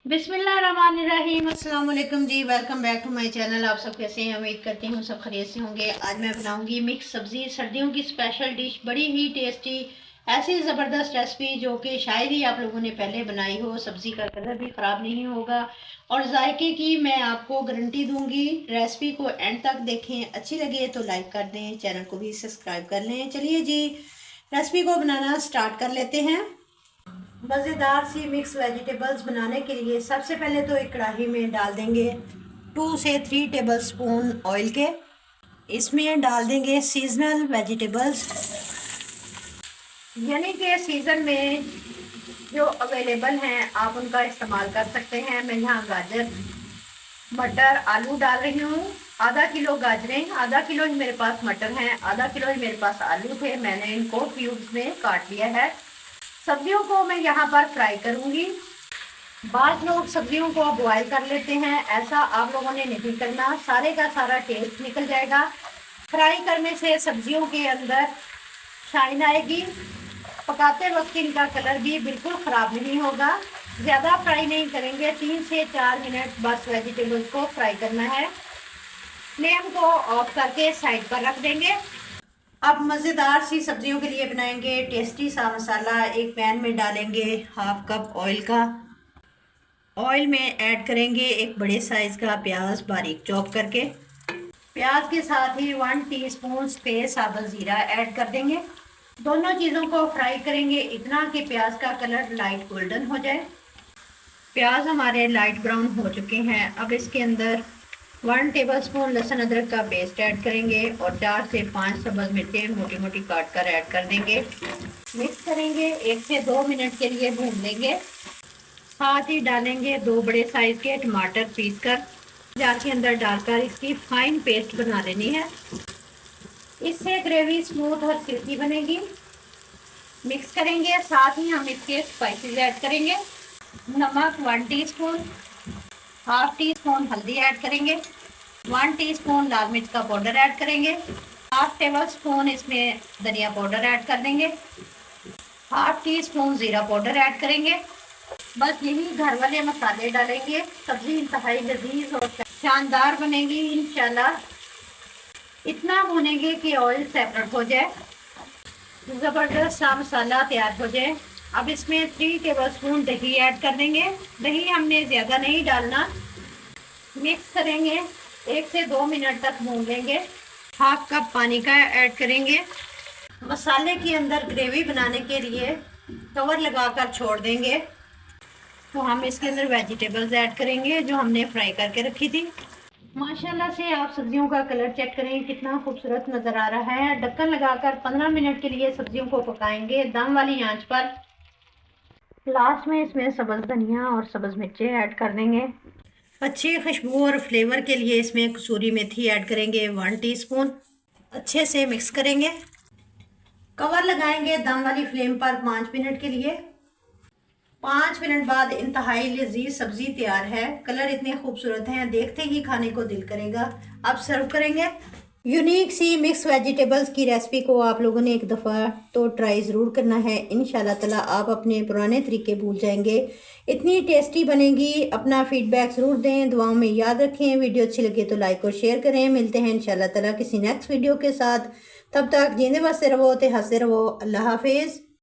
बिस्मिल्लाहिर्रहमानिर्रहीम। अस्सलाम वालेकुम जी, welcome back to my channel. आप सब कैसे हैं? उम्मीद करती हूँ सब खैरियत से होंगे। आज मैं बनाऊंगी मिक्स सब्ज़ी, सर्दियों की स्पेशल डिश, बड़ी ही टेस्टी, ऐसी ज़बरदस्त रेसिपी जो कि शायद ही आप लोगों ने पहले बनाई हो। सब्ज़ी का कलर भी ख़राब नहीं होगा और जायके की मैं आपको गारंटी दूंगी। रेसिपी को एंड तक देखें, अच्छी लगे तो लाइक कर दें, चैनल को भी सब्सक्राइब कर लें। चलिए जी, रेसिपी को बनाना स्टार्ट कर लेते हैं। मज़ेदार सी मिक्स वेजिटेबल्स बनाने के लिए सबसे पहले तो एक कढ़ाई में डाल देंगे 2 से 3 टेबल स्पून ऑयल के। इसमें डाल देंगे सीजनल वेजिटेबल्स, यानी कि सीज़न में जो अवेलेबल हैं आप उनका इस्तेमाल कर सकते हैं। मैं यहाँ गाजर, मटर, आलू डाल रही हूँ। आधा किलो गाजरें, आधा किलो ही मेरे पास मटर हैं, आधा किलो ही मेरे पास आलू थे। मैंने इनको क्यूब्स में काट लिया है। सब्जियों को मैं यहाँ पर फ्राई करूँगी। बाद लोग सब्जियों को बॉयल कर लेते हैं, ऐसा आप लोगों ने नहीं करना, सारे का सारा टेस्ट निकल जाएगा। फ्राई करने से सब्जियों के अंदर शाइन आएगी, पकाते वक्त इनका कलर भी बिल्कुल ख़राब नहीं होगा। ज़्यादा फ्राई नहीं करेंगे, 3 से 4 मिनट बस वेजिटेबल्स को फ्राई करना है। फ्लेम को ऑफ करके साइड पर रख देंगे। अब मज़ेदार सी सब्जियों के लिए बनाएंगे टेस्टी सा मसाला। एक पैन में डालेंगे हाफ कप ऑयल का। ऑयल में ऐड करेंगे एक बड़े साइज़ का प्याज बारीक चॉप करके। प्याज के साथ ही 1 टीस्पून स्पेस साबुत ज़ीरा ऐड कर देंगे। दोनों चीज़ों को फ्राई करेंगे इतना कि प्याज का कलर लाइट गोल्डन हो जाए। प्याज हमारे लाइट ब्राउन हो चुके हैं। अब इसके अंदर 1 टेबलस्पून लहसुन अदरक का पेस्ट ऐड करेंगे और 4 से 5 सब्ज़ मिर्चें मोटी मोटी काट कर ऐड कर देंगे। मिक्स करेंगे, 1 से 2 मिनट के लिए भून लेंगे। साथ ही डालेंगे 2 बड़े साइज़ के टमाटर पीस कर जार के अंदर डालकर इसकी फाइन पेस्ट बना लेनी है। इससे ग्रेवी स्मूथ और सिल्की बनेगी। मिक्स करेंगे, साथ ही हम इसके स्पाइसेस ऐड करेंगे। नमक 1 टीस्पून, हाफ टी स्पून हल्दी ऐड करेंगे, 1 टीस्पून लाल मिर्च का पाउडर ऐड करेंगे, हाफ टेबल स्पून इसमें धनिया पाउडर ऐड कर देंगे, हाफ टी स्पून ज़ीरा पाउडर ऐड करेंगे। बस यही घर वाले मसाले डालेंगे। सब्ज़ी इंतहाई लजीज और शानदार बनेगी इंशाल्लाह। इतना भुनेंगे कि ऑयल सेपरेट हो जाए, ज़बरदस्त सा मसाला तैयार हो जाए। अब इसमें 3 टेबलस्पून दही ऐड कर देंगे। दही हमने ज़्यादा नहीं डालना। मिक्स करेंगे, 1 से 2 मिनट तक भून लेंगे। हाफ कप पानी का ऐड करेंगे। मसाले के अंदर ग्रेवी बनाने के लिए कवर लगाकर छोड़ देंगे। तो हम इसके अंदर वेजिटेबल्स ऐड करेंगे जो हमने फ्राई करके रखी थी। माशाल्लाह से आप सब्जियों का कलर चेक करें, कितना खूबसूरत नज़र आ रहा है। ढक्कन लगाकर 15 मिनट के लिए सब्जियों को पकाएंगे दम वाली आंच पर। लास्ट में इसमें सब्ज़ धनिया और सब्ज़ मिर्चें ऐड कर देंगे। अच्छी खुशबू और फ्लेवर के लिए इसमें कसूरी मेथी ऐड करेंगे 1 टीस्पून। अच्छे से मिक्स करेंगे। कवर लगाएंगे दम वाली फ्लेम पर 5 मिनट के लिए। 5 मिनट बाद इंतहाई लजीज सब्जी तैयार है। कलर इतने खूबसूरत हैं, देखते ही खाने को दिल करेगा। अब सर्व करेंगे। यूनिक सी मिक्स वेजिटेबल्स की रेसिपी को आप लोगों ने एक दफ़ा तो ट्राई ज़रूर करना है। इंशाल्लाह ताला आप अपने पुराने तरीके भूल जाएंगे। इतनी टेस्टी बनेगी। अपना फीडबैक ज़रूर दें, दुआओं में याद रखें। वीडियो अच्छी लगे तो लाइक और शेयर करें। मिलते हैं इंशाल्लाह ताला किसी नेक्स्ट वीडियो के साथ। तब तक जींदे बसते रहो, ते हंसते रहो। अल्लाह हाफिज़।